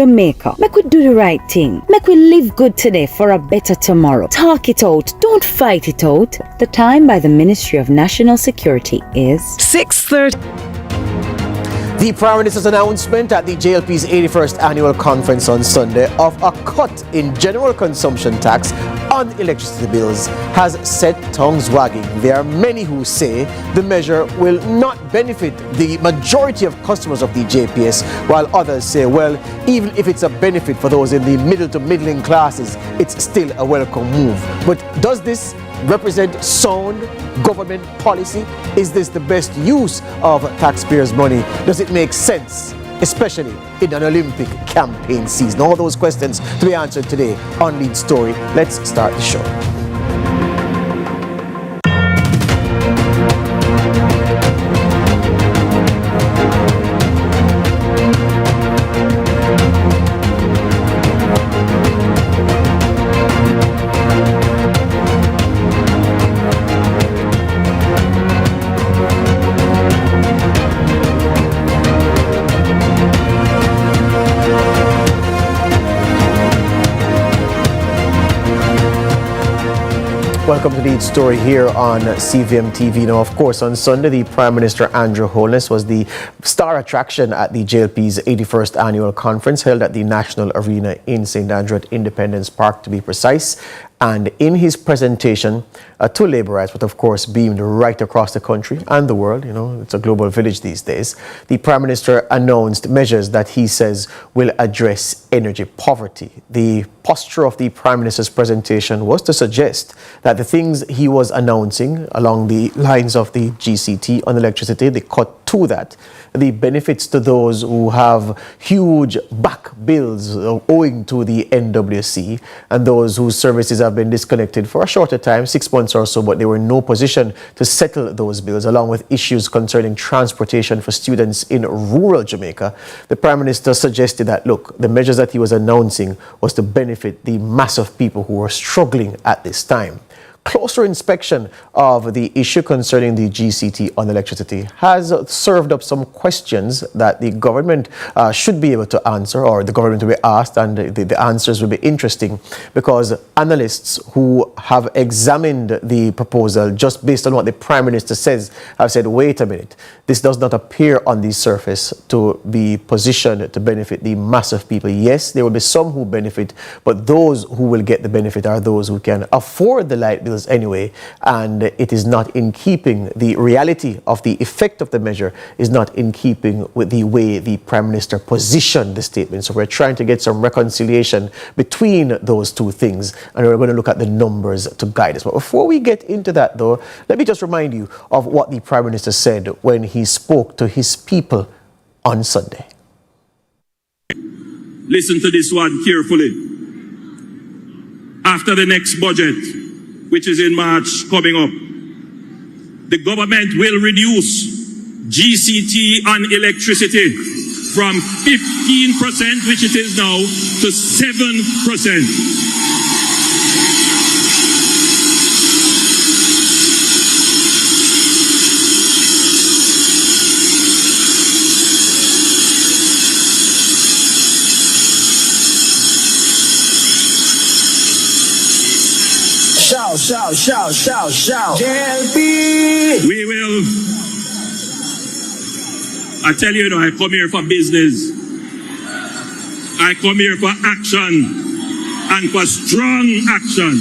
Jamaica. Make we do the right thing. Make we live good today for a better tomorrow. Talk it out. Don't fight it out. The time by the Ministry of National Security is 6:30. The Prime Minister's announcement at the JLP's 81st annual conference on Sunday of a cut in general consumption tax on electricity bills has set tongues wagging. There are many who say the measure will not benefit the majority of customers of the JPS, while others say, well, even if it's a benefit for those in the middle to middling classes, it's still a welcome move. But does this represent sound government policy? Is this the best use of taxpayers' money? Does it make sense, especially in an Olympic campaign season? All those questions to be answered today on Lead Story. Let's start the show. Welcome to Lead Story here on CVM TV. Now, of course, on Sunday, the Prime Minister Andrew Holness was the star attraction at the JLP's 81st annual conference held at the National Arena in St. Andrew at Independence Park, to be precise. And in his presentation to Labourites, but of course beamed right across the country and the world, you know, it's a global village these days, the Prime Minister announced measures that he says will address energy poverty. The posture of the Prime Minister's presentation was to suggest that the things he was announcing along the lines of the GCT on electricity, the cut to that, the benefits to those who have huge back bills owing to the NWC and those whose services have been disconnected for a shorter time, 6 months or so, but they were in no position to settle those bills, along with issues concerning transportation for students in rural Jamaica. The Prime Minister suggested that, look, the measures that he was announcing was to benefit the mass of people who were struggling at this time. Closer inspection of the issue concerning the GCT on electricity has served up some questions that the government should be able to answer, or the government will be asked, and the answers will be interesting, because analysts who have examined the proposal just based on what the Prime Minister says have said, wait a minute, this does not appear on the surface to be positioned to benefit the mass of people. Yes, there will be some who benefit, but those who will get the benefit are those who can afford the light bill anyway, and it is not in keeping, the reality of the effect of the measure is not in keeping with the way the Prime Minister positioned the statement. So we're trying to get some reconciliation between those two things, and we're going to look at the numbers to guide us. But before we get into that, though, let me just remind you of what the Prime Minister said when he spoke to his people on Sunday. Listen to this one carefully. After the next budget, which is in March coming up, the government will reduce GCT on electricity from 15%, which it is now, to 7%. Shout, shout, shout, shout. JLP! We will. I tell you, I come here for business. I come here for action, and for strong action.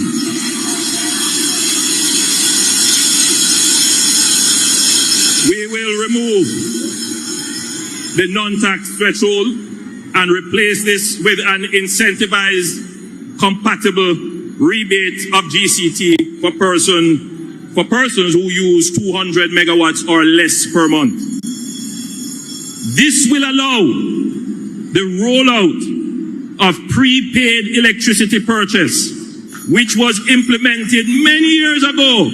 We will remove the non-tax threshold and replace this with an incentivized, compatible rebate of GCT for persons who use 200 megawatts or less per month. This will allow the rollout of prepaid electricity purchase, which was implemented many years ago,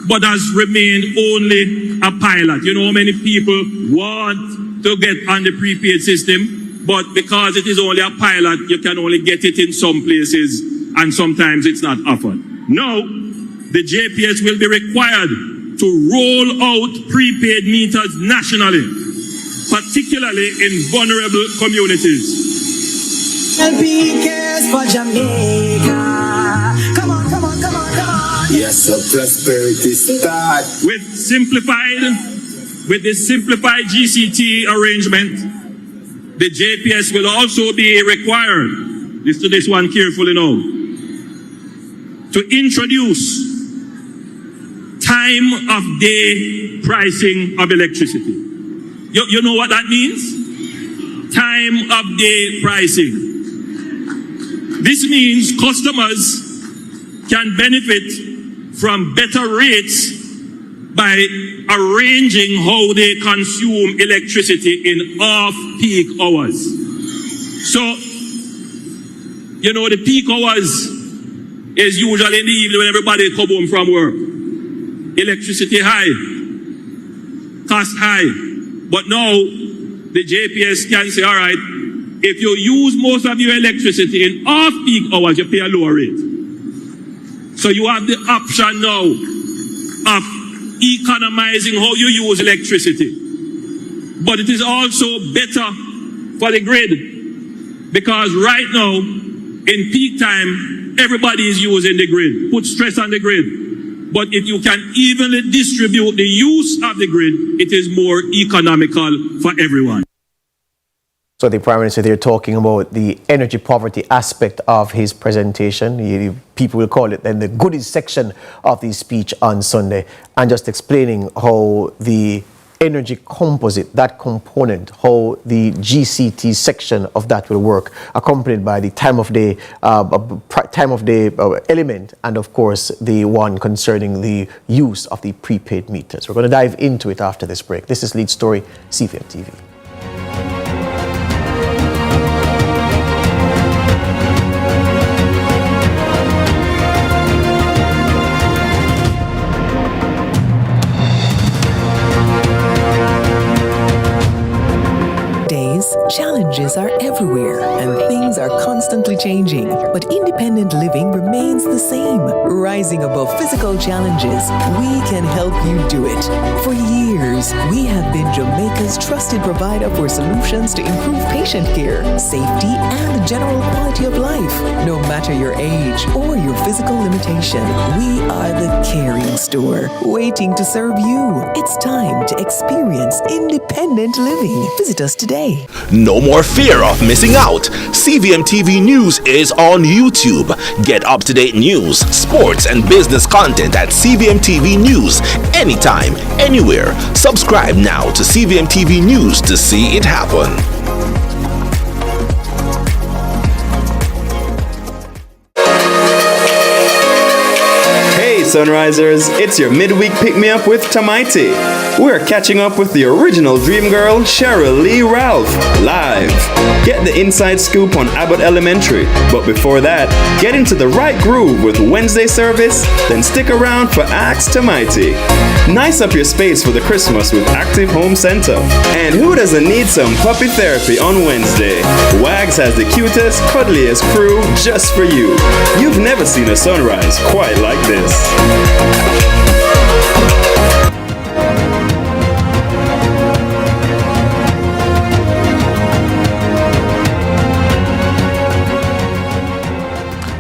but has remained only a pilot. You know how many people want to get on the prepaid system, but because it is only a pilot, you can only get it in some places, and sometimes it's not offered. Now, the JPS will be required to roll out prepaid meters nationally, particularly in vulnerable communities. LP cares for Jamaica. Come on, come on, come on, come on. Yes, so prosperity start. With the simplified GCT arrangement, the JPS will also be required, listen to this one carefully now, to introduce time of day pricing of electricity. You know what that means? Time of day pricing. This means customers can benefit from better rates by arranging how they consume electricity in off-peak hours. So, you know, the peak hours is usually in the evening when everybody come home from work. Electricity high, cost high. But now, the JPS can say, all right, if you use most of your electricity in off-peak hours, you pay a lower rate. So you have the option now of economizing how you use electricity. But it is also better for the grid, because right now, in peak time, everybody is using the grid, put stress on the grid. But if you can evenly distribute the use of the grid, it is more economical for everyone. So the Prime Minister there talking about the energy poverty aspect of his presentation. People will call it then the goodies section of the speech on Sunday, and just explaining how the energy composite, that component, how the GCT section of that will work, accompanied by the time of day element, and of course the one concerning the use of the prepaid meters. We're going to dive into it after this break. This is Lead Story, CVM TV. Challenges are everywhere and things are constantly changing, but independent living remains the same. Rising above physical challenges, we can help you do it. For years, we have been Jamaica's trusted provider for solutions to improve patient care, safety, and general quality of life. No matter your age or your physical limitation, we are the caring store, waiting to serve you. It's time to experience independent living. Visit us today. No more fear of missing out. CVM TV News is on YouTube. Get up-to-date news, sports, and business content at CVM TV News anytime, anywhere. Subscribe now to CVM TV News to see it happen. Sunrisers, it's your midweek pick-me-up with Tamaiti. We're catching up with the original Dream Girl, Cheryl Lee Ralph, live. Get the inside scoop on Abbott Elementary, but before that, get into the right groove with Wednesday service, then stick around for Ask Tamaiti. Nice up your space for the Christmas with Active Home Center. And who doesn't need some puppy therapy on Wednesday? Wags has the cutest, cuddliest crew just for you. You've never seen a sunrise quite like this.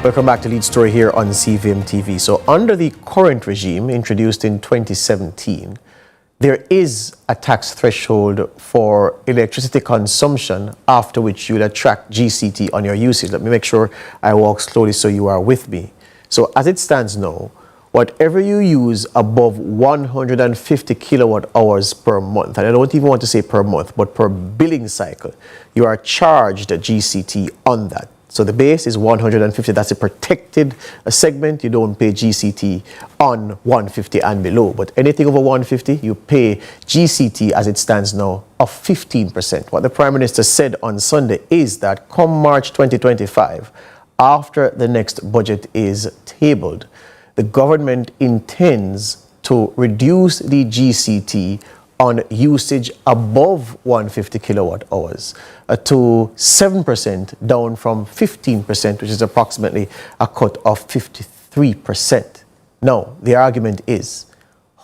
Welcome back to Lead Story here on CVM TV. So under the current regime introduced in 2017, there is a tax threshold for electricity consumption after which you'll attract GCT on your usage. Let me make sure I walk slowly so you are with me. So as it stands now, whatever you use above 150 kilowatt hours per month, and I don't even want to say per month, but per billing cycle, you are charged a GCT on that. So the base is 150, that's a protected segment. You don't pay GCT on 150 and below, but anything over 150, you pay GCT as it stands now of 15%. What the Prime Minister said on Sunday is that come March 2025, after the next budget is tabled, the government intends to reduce the GCT on usage above 150 kilowatt hours to 7%, down from 15%, which is approximately a cut of 53%. Now, the argument is,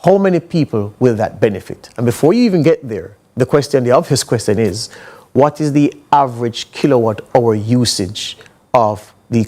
how many people will that benefit? And before you even get there, the obvious question is, what is the average kilowatt hour usage of the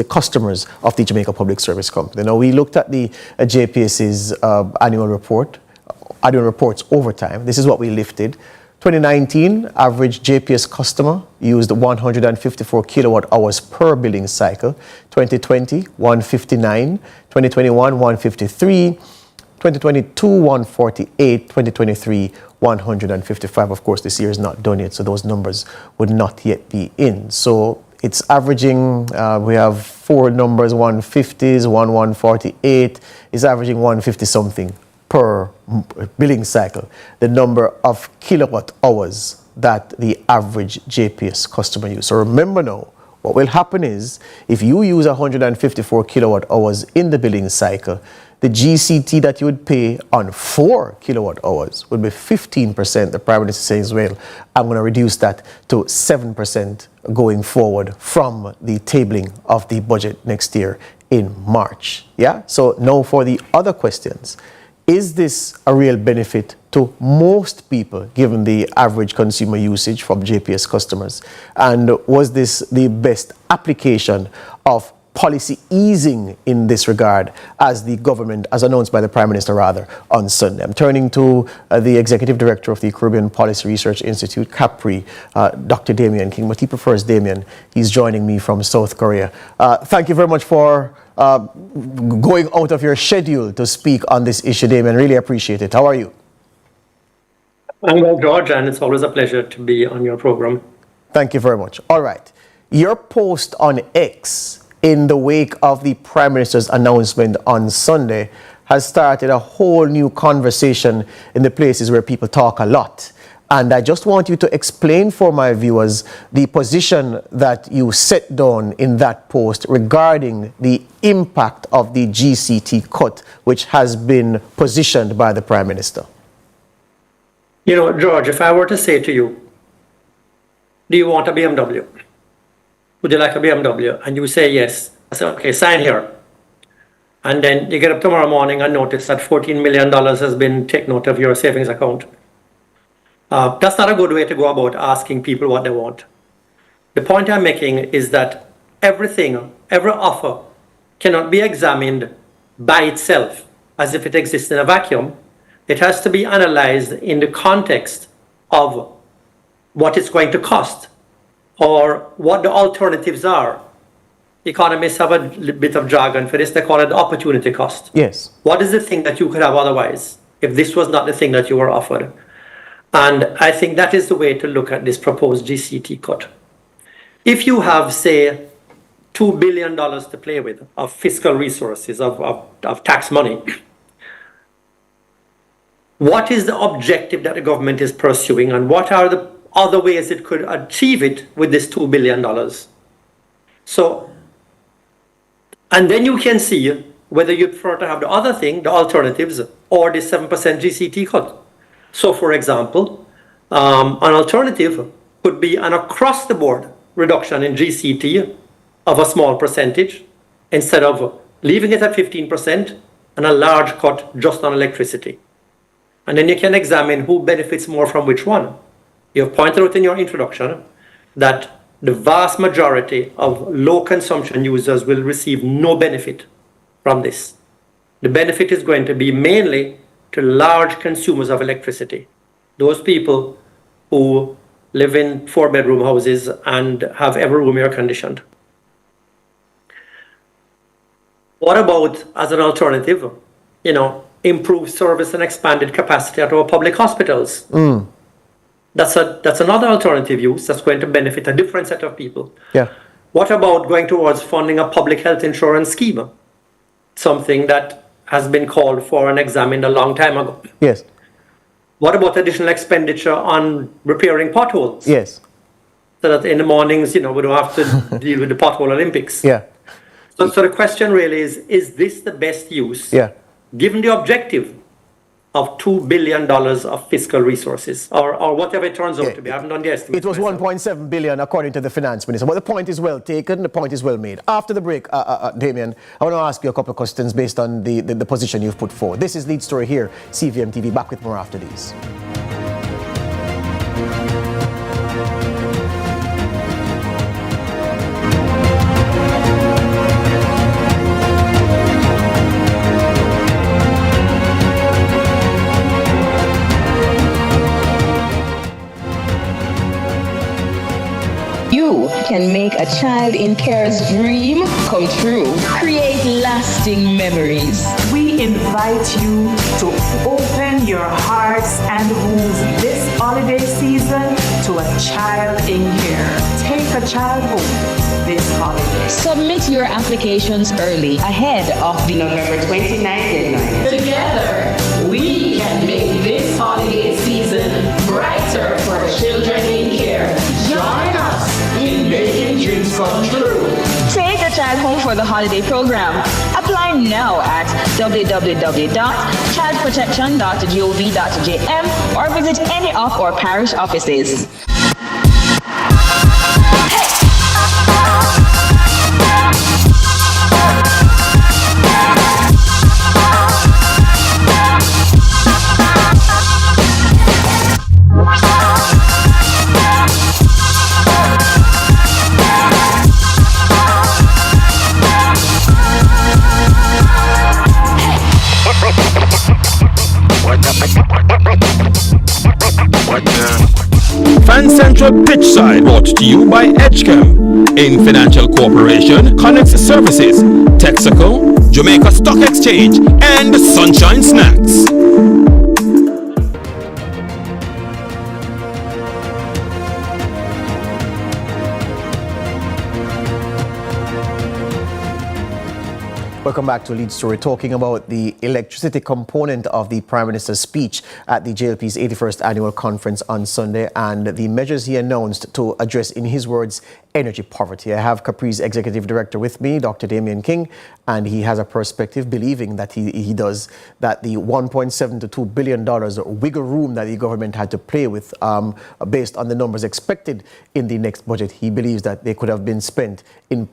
customers of the Jamaica Public Service Company. Now, we looked at the JPS's annual reports over time. This is what we lifted. 2019, average JPS customer used 154 kilowatt hours per billing cycle. 2020, 159. 2021, 153. 2022, 148. 2023, 155. Of course, this year is not done yet, so those numbers would not yet be in. So it's averaging, we have four numbers, 150s, 148, is averaging 150 something per billing cycle, the number of kilowatt hours that the average JPS customer uses. So remember now, what will happen is, if you use 154 kilowatt hours in the billing cycle, the GCT that you would pay on 4 kilowatt hours would be 15%. The Prime Minister says, well, I'm going to reduce that to 7% going forward from the tabling of the budget next year in March. Yeah? So now for the other questions. Is this a real benefit to most people, given the average consumer usage from JPS customers? And was this the best application of policy easing in this regard, as the government, as announced by the Prime Minister rather, on Sunday? I'm turning to the Executive Director of the Caribbean Policy Research Institute, CAPRI, Dr. Damien King, but he prefers Damien. He's joining me from South Korea. Thank you very much for going out of your schedule to speak on this issue, Damien. Really appreciate it. How are you? I'm well, George, and it's always a pleasure to be on your program. Thank you very much. All right. Your post on X in the wake of the Prime Minister's announcement on Sunday has started a whole new conversation in the places where people talk a lot. And I just want you to explain for my viewers the position that you set down in that post regarding the impact of the GCT cut, which has been positioned by the Prime Minister. You know, George, if I were to say to you, do you want a BMW? Would you like a BMW? And you say yes. I say, okay, sign here. And then you get up tomorrow morning and notice that $14 million has been taken out of your savings account. That's not a good way to go about asking people what they want. The point I'm making is that every offer cannot be examined by itself as if it exists in a vacuum. It has to be analyzed in the context of what it's going to cost or what the alternatives are. Economists have a bit of jargon for this. They call it opportunity cost. Yes. What is the thing that you could have otherwise if this was not the thing that you were offered? And I think that is the way to look at this proposed GCT cut. If you have, say, $2 billion to play with of fiscal resources, of tax money, what is the objective that the government is pursuing, and what are the other ways it could achieve it with this $2 billion? So, and then you can see whether you prefer to have the other thing, the alternatives, or the 7% GCT cut. So, for example, an alternative could be an across-the-board reduction in GCT of a small percentage, instead of leaving it at 15% and a large cut just on electricity. And then you can examine who benefits more from which one. You have pointed out in your introduction that the vast majority of low consumption users will receive no benefit from this. The benefit is going to be mainly to large consumers of electricity, those people who live in 4-bedroom houses and have every room air conditioned. What about, as an alternative, improved service and expanded capacity at our public hospitals? That's another alternative use that's going to benefit a different set of people. Yeah. What about going towards funding a public health insurance scheme? Something that has been called for and examined a long time ago. Yes. What about additional expenditure on repairing potholes? Yes. So that in the mornings, we don't have to deal with the pothole Olympics. Yeah. So the question really is this the best use? Yeah. Given the objective of $2 billion of fiscal resources, or whatever it turns out to be. I haven't done the estimate. It was 1.7 billion according to the finance minister. But the point is well taken, the point is well made. After the break, Damien, I want to ask you a couple of questions based on the position you've put forward. This is Lead Story here, CVM TV. Back with more after these. a child in care's dream come true. Create lasting memories. We invite you to open your hearts and homes this holiday season to a child in care. Take a child home this holiday. Submit your applications early ahead of the November 29th deadline. Together, we can make this holiday season brighter for children in care. Join us in making dreams come true. Take a child home for the holiday program. Apply now at www.childprotection.gov.jm or visit any of our parish offices. Fan Central Pitchside brought to you by Edgecam, in Financial Corporation, Connex Services, Texaco, Jamaica Stock Exchange, and Sunshine Snacks. Welcome back to Lead Story, talking about the electricity component of the Prime Minister's speech at the JLP's 81st annual conference on Sunday and the measures he announced to address, in his words, energy poverty. I have Capri's Executive Director with me, Dr. Damien King, and he has a perspective, believing that he does, that the $1.7 to $2 billion wiggle room that the government had to play with based on the numbers expected in the next budget, he believes that they could have been spent in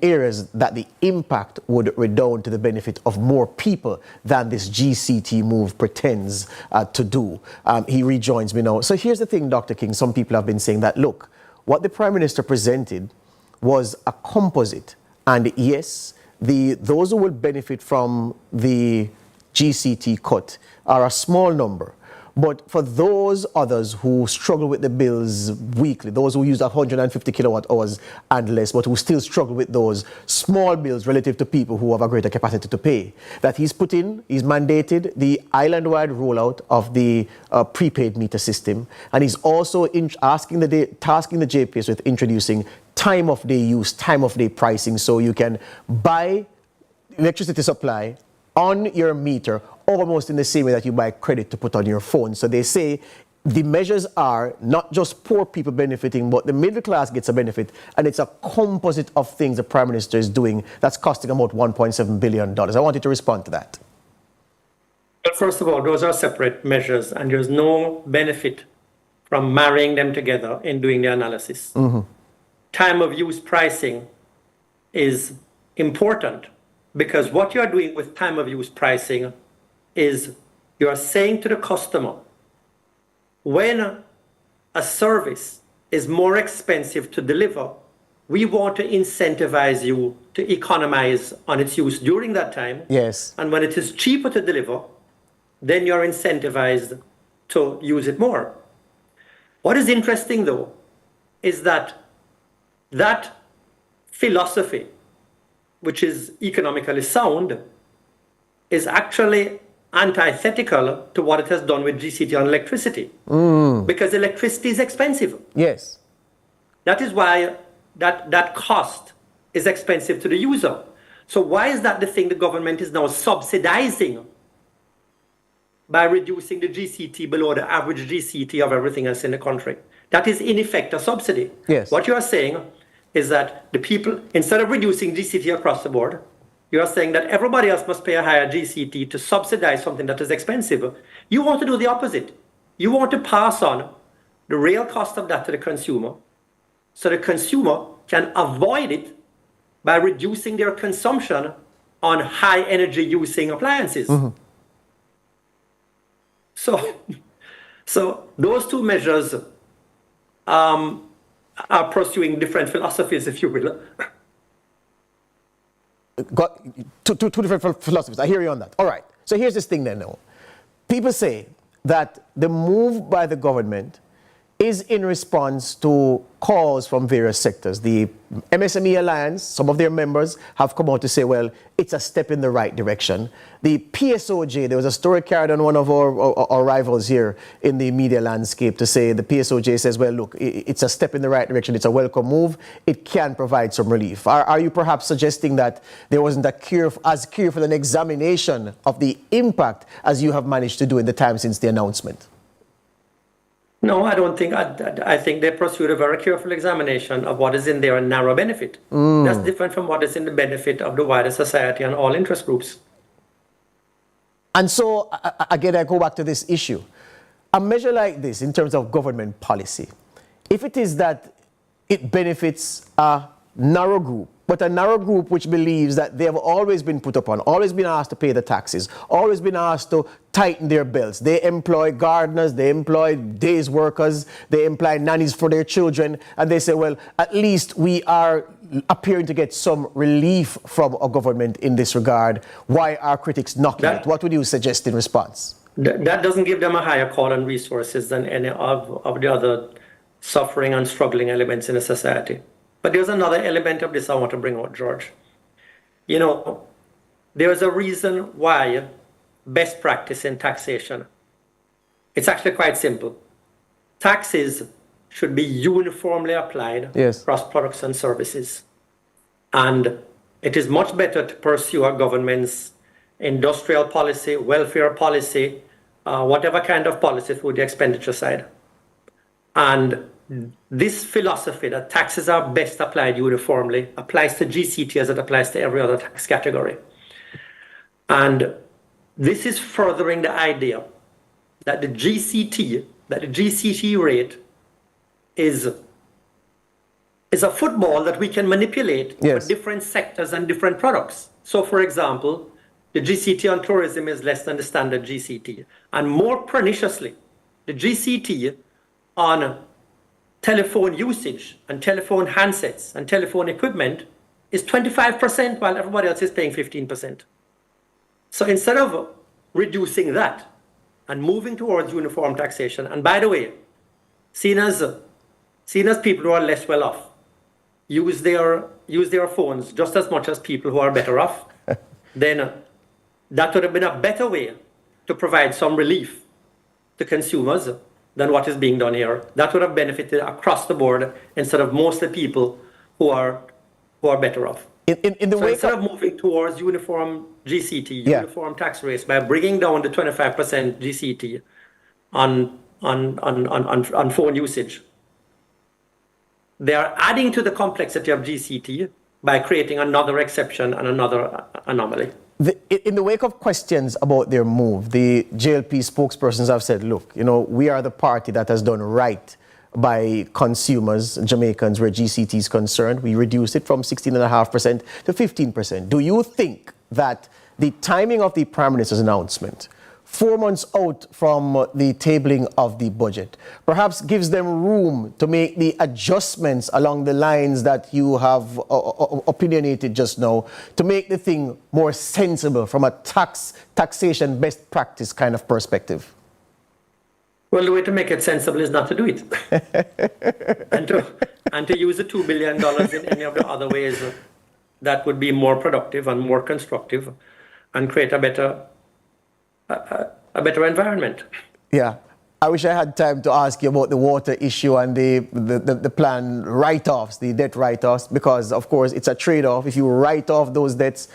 areas that the impact would redound to the benefit of more people than this GCT move pretends to do. He rejoins me now. So here's the thing, Dr. King. Some people have been saying that, look, what the Prime Minister presented was a composite. And yes, those who will benefit from the GCT cut are a small number. But for those others who struggle with the bills weekly, those who use 150 kilowatt hours and less, but who still struggle with those small bills relative to people who have a greater capacity to pay, that he's mandated the island-wide rollout of the prepaid meter system. And he's also tasking the JPS with introducing time of day use, time of day pricing, so you can buy electricity supply on your meter almost in the same way that you buy credit to put on your phone. So they say the measures are not just poor people benefiting, but the middle class gets a benefit, and it's a composite of things the Prime Minister is doing that's costing about $1.7 billion. I want you to respond to that. Well, first of all, those are separate measures, and there's no benefit from marrying them together in doing the analysis. Mm-hmm. Time of use pricing is important, because what you're doing with time of use pricing is you're saying to the customer, when a service is more expensive to deliver, we want to incentivize you to economize on its use during that time. Yes. And when it is cheaper to deliver, then you're incentivized to use it more. What is interesting, though, is that philosophy, which is economically sound, is actually antithetical to what it has done with GCT on electricity. Because electricity is expensive. Yes. That is why that cost is expensive to the user. So why is that the thing the government is now subsidizing by reducing the GCT below the average GCT of everything else in the country? That is in effect a subsidy. Yes. What you are saying is that the people, instead of reducing GCT across the board, you are saying that everybody else must pay a higher GCT to subsidize something that is expensive. You want to do the opposite. You want to pass on the real cost of that to the consumer, so the consumer can avoid it by reducing their consumption on high energy using appliances. Mm-hmm. So those two measures are pursuing different philosophies, if you will. Got two different philosophies. I hear you on that. All right. So here's this thing then now. People say that the move by the government is in response to calls from various sectors. The MSME Alliance, some of their members have come out to say, well, it's a step in the right direction. The PSOJ, there was a story carried on one of our rivals here in the media landscape to say the PSOJ says, well, look, it's a step in the right direction. It's a welcome move. It can provide some relief. Are you perhaps suggesting that there wasn't as careful an examination of the impact as you have managed to do in the time since the announcement? No, I don't think. I think they pursued a very careful examination of what is in their narrow benefit. That's different from what is in the benefit of the wider society and all interest groups. And so, again, I go back to this issue. A measure like this, in terms of government policy, if it is that it benefits a narrow group, but a narrow group which believes that they have always been put upon, always been asked to pay the taxes, always been asked to tighten their belts. They employ gardeners, they employ days workers, they employ nannies for their children, and they say, well, at least we are appearing to get some relief from our government in this regard. Why are critics knocking it? What would you suggest in response? That doesn't give them a higher call on resources than any of the other suffering and struggling elements in a society. But there's another element of this I want to bring out, George. You know, there's a reason why best practice in taxation. It's actually quite simple. Taxes should be uniformly applied across products and services. And it is much better to pursue a government's industrial policy, welfare policy, whatever kind of policy through the expenditure side. And this philosophy that taxes are best applied uniformly applies to GCT as it applies to every other tax category. And this is furthering the idea that the GCT rate is a football that we can manipulate for different sectors and different products. So, for example, the GCT on tourism is less than the standard GCT. And more perniciously, the GCT on telephone usage and telephone handsets and telephone equipment is 25%, while everybody else is paying 15%. So instead of reducing that and moving towards uniform taxation, and by the way, seen as people who are less well off use their phones just as much as people who are better off, then that would have been a better way to provide some relief to consumers than what is being done here. That would have benefited across the board instead of mostly people who are better off. Instead of moving towards uniform GCT, uniform tax rates, by bringing down the 25% GCT on phone usage, they are adding to the complexity of GCT by creating another exception and another anomaly. In the wake of questions about their move, the JLP spokespersons have said, look, you know, we are the party that has done right by consumers, Jamaicans, where GCT is concerned. We reduced it from 16.5% to 15%. Do you think that the timing of the Prime Minister's announcement, 4 months out from the tabling of the budget, perhaps gives them room to make the adjustments along the lines that you have opinionated just now, to make the thing more sensible from a taxation best practice kind of perspective? Well, the way to make it sensible is not to do it. and to use the $2 billion in any of the other ways that would be more productive and more constructive and create a better environment. Yeah. I wish I had time to ask you about the water issue and the plan write-offs, the debt write-offs, because, of course, it's a trade-off. If you write off those debts,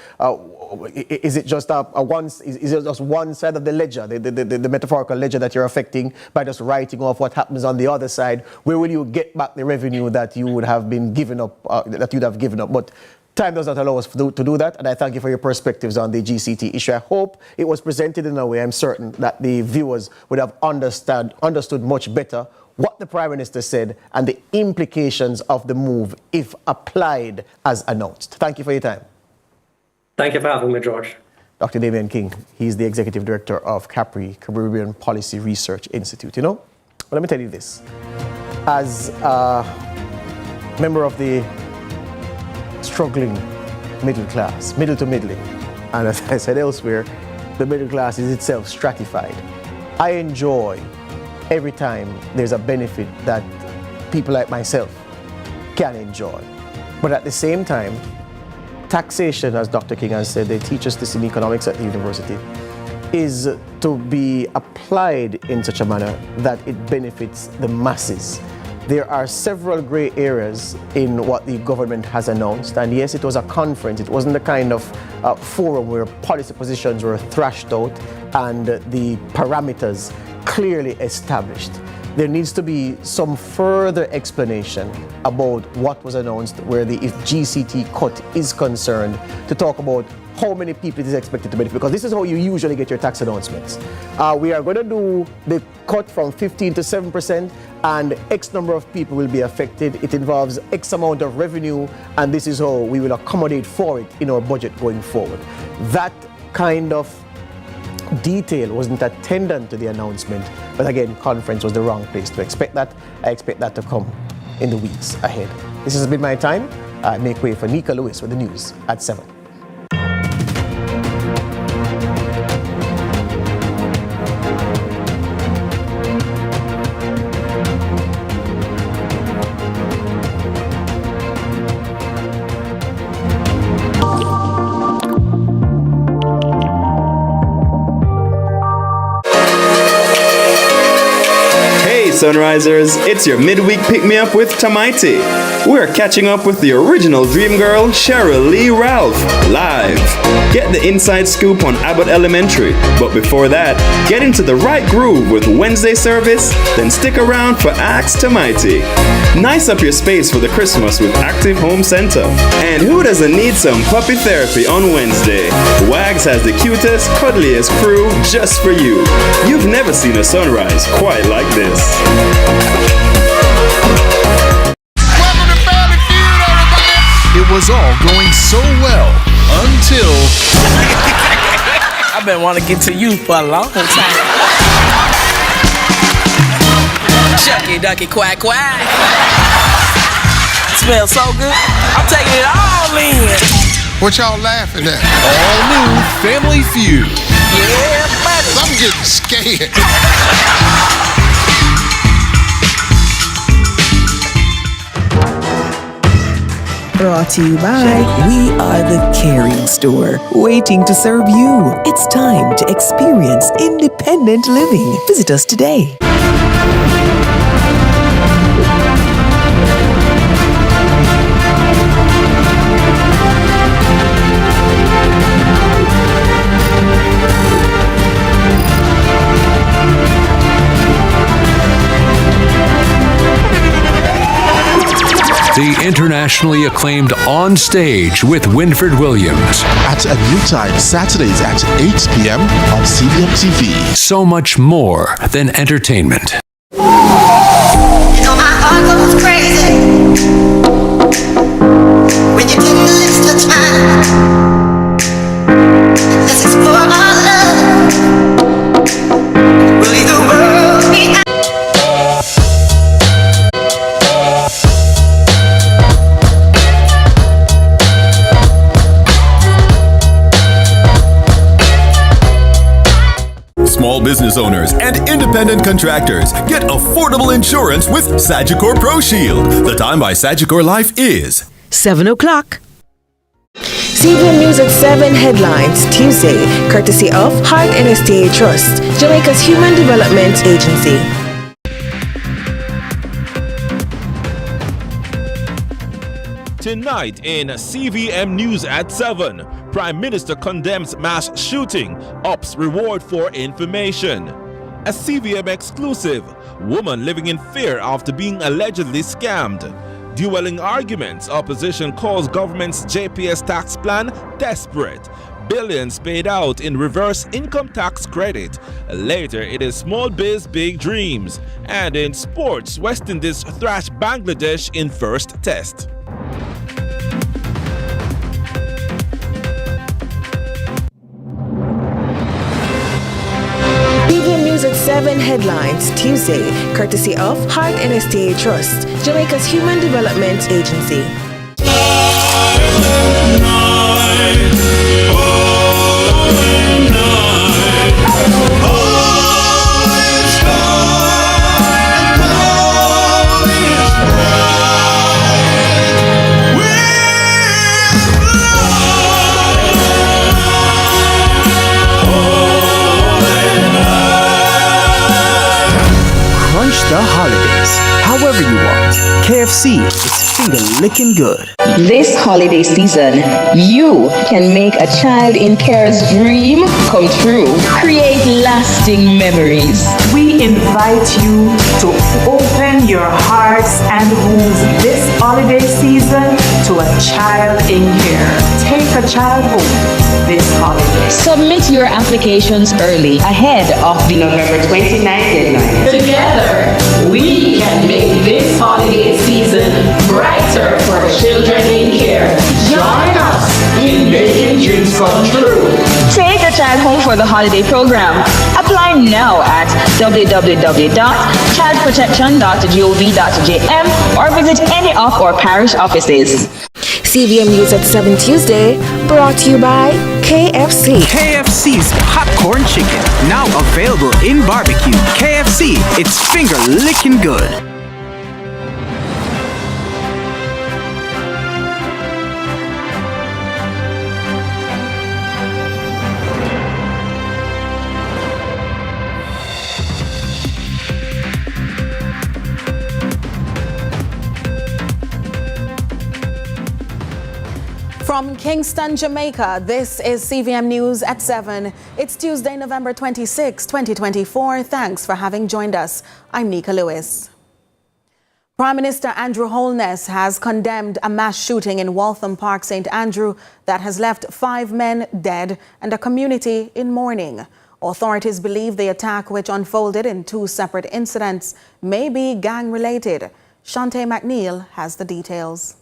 is it just is it just one side of the ledger, the metaphorical ledger that you're affecting by just writing off what happens on the other side? Where will you get back the revenue that you would have been given up, that you'd have given up? But time does not allow us to do that, and I thank you for your perspectives on the GCT issue. I hope it was presented in a way, I'm certain, that the viewers would have understood much better what the Prime Minister said and the implications of the move if applied as announced. Thank you for your time. Thank you for having me, George. Dr. Damian King, he's the Executive Director of CAPRI, Caribbean Policy Research Institute. You know, well, let me tell you this. As a member of the struggling middle class, middle to middling, and as I said elsewhere, the middle class is itself stratified, I enjoy every time there's a benefit that people like myself can enjoy. But at the same time, taxation, as Dr. King has said, they teach us this in economics at the university, is to be applied in such a manner that it benefits the masses. There are several gray areas in what the government has announced, and yes, it was a conference. It wasn't the kind of forum where policy positions were thrashed out and the parameters clearly established. There needs to be some further explanation about what was announced where the GCT cut is concerned, to talk about how many people it is expected to benefit, because this is how you usually get your tax announcements. We are going to do the cut from 15 to 7%, and X number of people will be affected. It involves X amount of revenue, and this is how we will accommodate for it in our budget going forward. That kind of detail wasn't attendant to the announcement, but again, conference was the wrong place to expect that. I expect that to come in the weeks ahead. This has been my time. Make way for Nika Lewis with the news at 7. Sunrisers, it's your midweek pick-me-up with Tamaiti. We're catching up with the original dream girl, Cheryl Lee Ralph, live. Get the inside scoop on Abbott Elementary, but before that, get into the right groove with Wednesday service, then stick around for Ask Tamaiti. Nice up your space for the Christmas with Active Home Center. And who doesn't need some puppy therapy on Wednesday? Wags has the cutest, cuddliest crew just for you. You've never seen a sunrise quite like this. It was all going so well until I've been wanting to get to you for a long time. Shucky ducky quack quack. Smells so good. I'm taking it all in. What y'all laughing at? All new Family Feud. Yeah, buddy. I'm getting scared. Brought to you by We Are the Caring Store, waiting to serve you. It's time to experience independent living. Visit us today. The internationally acclaimed On Stage with Winfred Williams. At a new time, Saturdays at 8 p.m. on CVM TV. So much more than entertainment. You know my heart goes crazy when you take the lips touch mine. Let's explore our love. We'll leave the world behind. Small business owners and independent contractors get affordable insurance with Sagicor Pro Shield. The time by Sagicor Life is 7 o'clock. CVM News at 7 headlines Tuesday, courtesy of Heart NSTA Trust, Jamaica's Human Development Agency. Tonight in CVM News at 7, Prime Minister condemns mass shooting, ups reward for information. A CVM exclusive, woman living in fear after being allegedly scammed. Dueling arguments, opposition calls government's JPS tax plan desperate. Billions paid out in reverse income tax credit. Later, it is small biz, big dreams. And in sports, West Indies thrash Bangladesh in first test. CVM News at 7 headlines Tuesday, courtesy of Heart NSTA Trust, Jamaica's Human Development Agency. KFC, it's finger licking good. This holiday season, you can make a child in care's dream come true. Create lasting memories. We invite you to open your hearts and homes this holiday season to a child in care. Take a child home this holiday. Submit your applications early ahead of the November 29th deadline. Together, we can make this holiday season brighter for children in care. Join us in making dreams come true. Take a child home for the holiday program. Apply now at www.childprotection.gov.jm or visit any of our parish offices. CVM News at 7 Tuesday, brought to you by KFC. KFC's popcorn chicken, now available in barbecue. KFC, it's finger licking good. From Kingston, Jamaica, this is CVM News at 7. It's Tuesday, November 26, 2024. Thanks for having joined us. I'm Nika Lewis. Prime Minister Andrew Holness has condemned a mass shooting in Waltham Park, St. Andrew, that has left 5 men dead and a community in mourning. Authorities believe the attack, which unfolded in 2 separate incidents, may be gang-related. Shante McNeil has the details.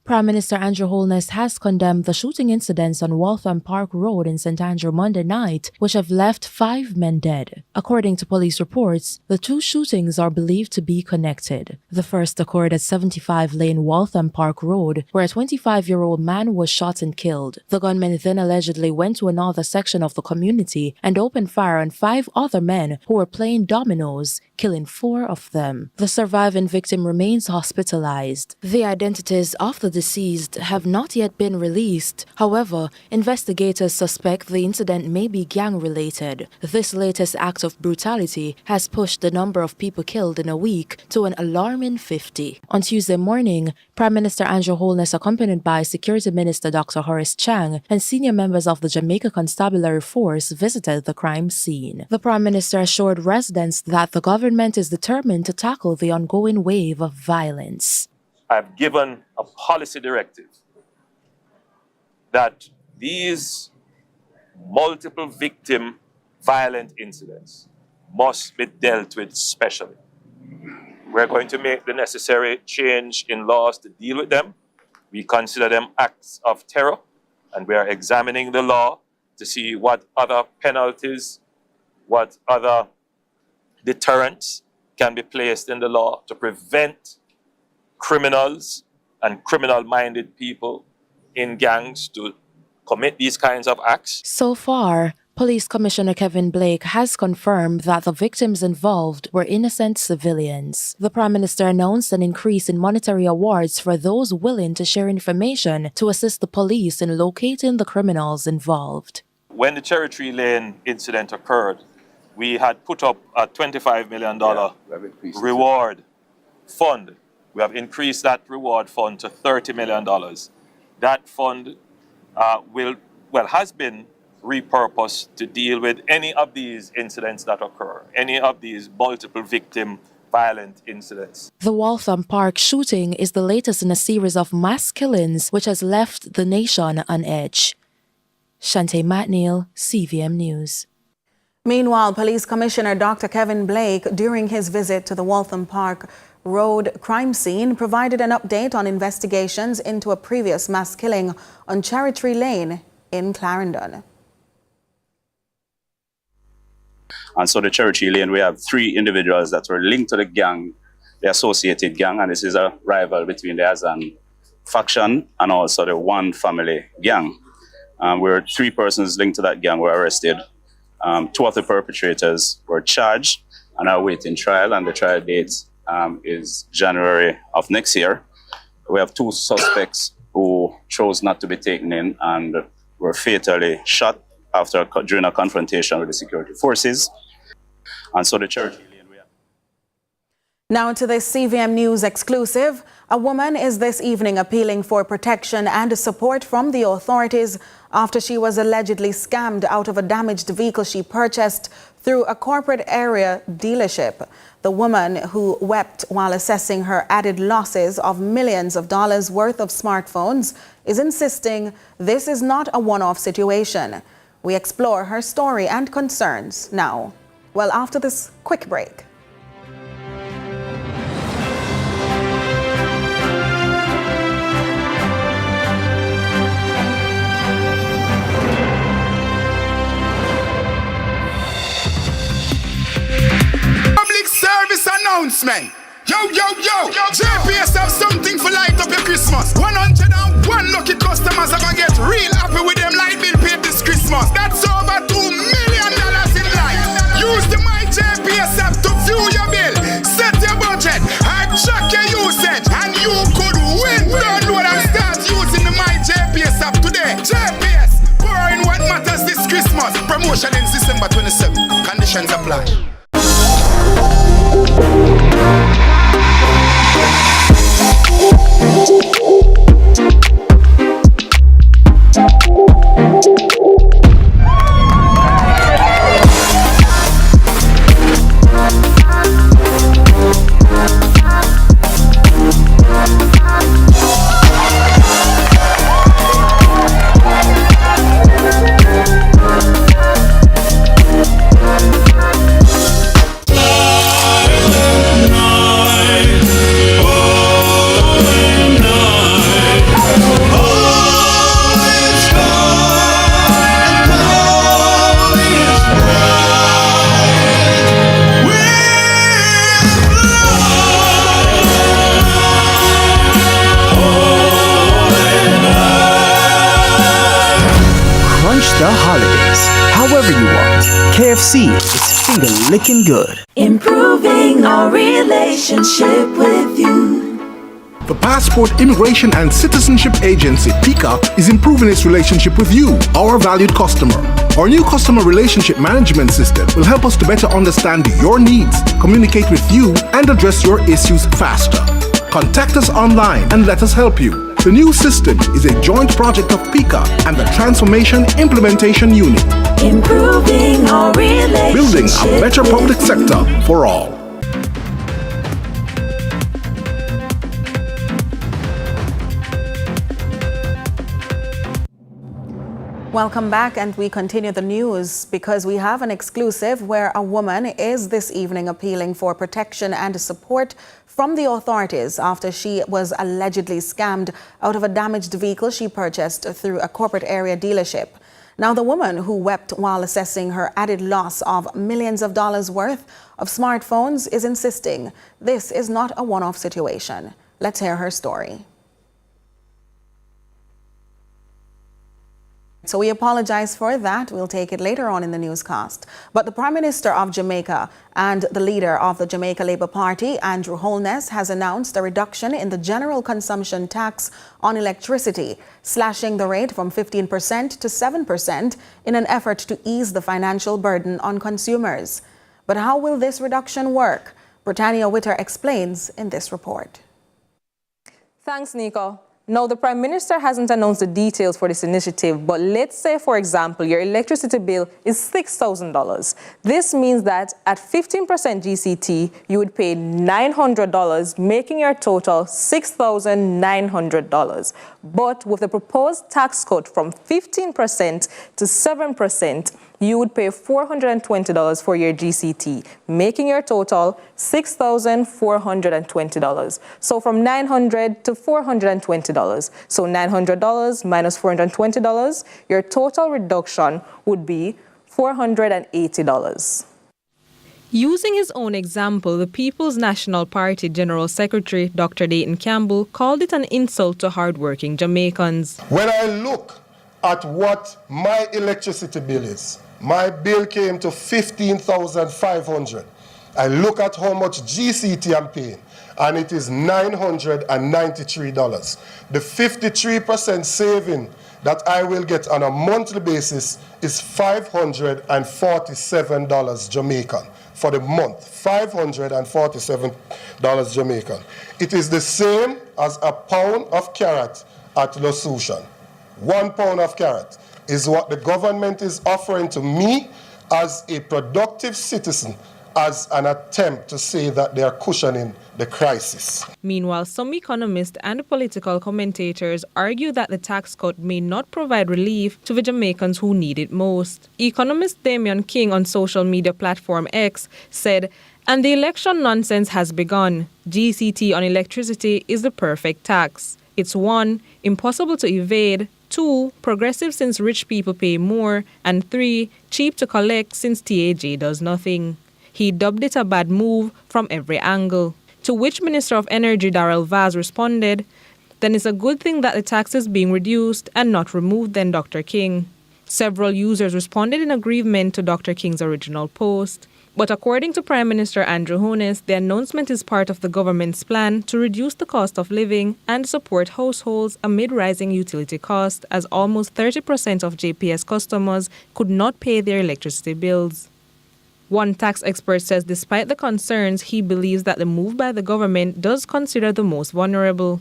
Prime Minister Andrew Holness has condemned the shooting incidents on Waltham Park Road in St. Andrew Monday night, which have left 5 men dead. According to police reports, the 2 shootings are believed to be connected. The first occurred at 75 Lane Waltham Park Road, where a 25-year-old man was shot and killed. The gunman then allegedly went to another section of the community and opened fire on 5 other men who were playing dominoes, killing 4 of them. The surviving victim remains hospitalized. The identities of the deceased have not yet been released. However, investigators suspect the incident may be gang-related. This latest act of brutality has pushed the number of people killed in a week to an alarming 50. On Tuesday morning, Prime Minister Andrew Holness, accompanied by Security Minister Dr. Horace Chang and senior members of the Jamaica Constabulary Force, visited the crime scene. The Prime Minister assured residents that the government is determined to tackle the ongoing wave of violence. I've given a policy directive that these multiple victim violent incidents must be dealt with specially. We're going to make the necessary change in laws to deal with them. We consider them acts of terror, and we are examining the law to see what other penalties, what other deterrents can be placed in the law to prevent criminals and criminal-minded people in gangs to commit these kinds of acts. So far, Police Commissioner Kevin Blake has confirmed that the victims involved were innocent civilians. The Prime Minister announced an increase in monetary awards for those willing to share information to assist the police in locating the criminals involved. When the Cherry Tree Lane incident occurred, we had put up a $25 million reward fund. We have increased that reward fund to $30 million. That fund has been repurposed to deal with any of these incidents that occur, any of these multiple victim violent incidents. The Waltham Park shooting is the latest in a series of mass killings which has left the nation on edge. Shante McNeil, CVM News. Meanwhile, Police Commissioner Dr. Kevin Blake, during his visit to the Waltham Park Road crime scene, provided an update on investigations into a previous mass killing on Cherry Tree Lane in Clarendon. And so the Cherry Tree Lane, we have 3 individuals that were linked to the gang, the associated gang, and this is a rival between the Azan faction and also the One Family gang. Where 3 persons linked to that gang were arrested. 2 of the perpetrators were charged and are awaiting trial, and the trial date is January of next year. We have 2 suspects who chose not to be taken in and were fatally shot during a confrontation with the security forces. And so the church. Now to this CVM News exclusive. A woman is this evening appealing for protection and support from the authorities after she was allegedly scammed out of a damaged vehicle she purchased through a corporate area dealership. The woman, who wept while assessing her added losses of millions of dollars worth of smartphones, is insisting this is not a one-off situation. We explore her story and concerns now. Well, after this quick break. Public service announcement. Yo, JPS have something for light up your Christmas. 101 lucky customers are gonna get real happy with them light bill paid this Christmas. That's over $2 million in light. Use the My JPS app to view your bill, set your budget, and check your usage, and you could win. Download and start using the My JPS app today. JPS, pouring what matters this Christmas. Promotion ends December 27. Conditions apply. The holidays, however you want. KFC is finger licking good. Improving our relationship with you. The Passport Immigration and Citizenship Agency, PICA, is improving its relationship with you, our valued customer. Our new customer relationship management system will help us to better understand your needs, communicate with you, and address your issues faster. Contact us online and let us help you. The new system is a joint project of PICA and the Transformation Implementation Unit. Improving our relationship. Building a better public sector for all. Welcome back, and we continue the news because we have an exclusive where a woman is this evening appealing for protection and support from the authorities after she was allegedly scammed out of a damaged vehicle she purchased through a corporate area dealership. Now, the woman, who wept while assessing her added loss of millions of dollars worth of smartphones, is insisting this is not a one-off situation. Let's hear her story. So we apologize for that. We'll take it later on in the newscast. But the Prime Minister of Jamaica and the leader of the Jamaica Labour Party, Andrew Holness, has announced a reduction in the general consumption tax on electricity, slashing the rate from 15% to 7% in an effort to ease the financial burden on consumers. But how will this reduction work? Britannia Witter explains in this report. Thanks, Nico. Now, the Prime Minister hasn't announced the details for this initiative, but let's say, for example, your electricity bill is $6,000. This means that at 15% GCT, you would pay $900, making your total $6,900. But with the proposed tax cut from 15% to 7%, you would pay $420 for your GCT, making your total $6,420. So from $900 to $420. So $900 minus $420, your total reduction would be $480. Using his own example, the People's National Party General Secretary, Dr. Dayton Campbell, called it an insult to hardworking Jamaicans. When I look at what my electricity bill is, my bill came to $15,500. I look at how much GCT I'm paying, and it is $993. The 53% saving that I will get on a monthly basis is $547 Jamaican. for the month, $547 Jamaican. It is the same as a pound of carrot at Losushan. 1 pound of carrot is what the government is offering to me as a productive citizen, as an attempt to say that they are cushioning the crisis. Meanwhile, some economists and political commentators argue that the tax cut may not provide relief to the Jamaicans who need it most. Economist Damian King on social media platform X said, "And the election nonsense has begun. GCT on electricity is the perfect tax. It's 1, impossible to evade, 2, progressive since rich people pay more, and 3, cheap to collect since TAJ does nothing." He dubbed it a bad move from every angle. To which Minister of Energy Darrell Vaz responded, "Then it's a good thing that the tax is being reduced and not removed then, Dr. King." Several users responded in agreement to Dr. King's original post. But according to Prime Minister Andrew Holness, the announcement is part of the government's plan to reduce the cost of living and support households amid rising utility costs, as almost 30% of JPS customers could not pay their electricity bills. One tax expert says despite the concerns, he believes that the move by the government does consider the most vulnerable.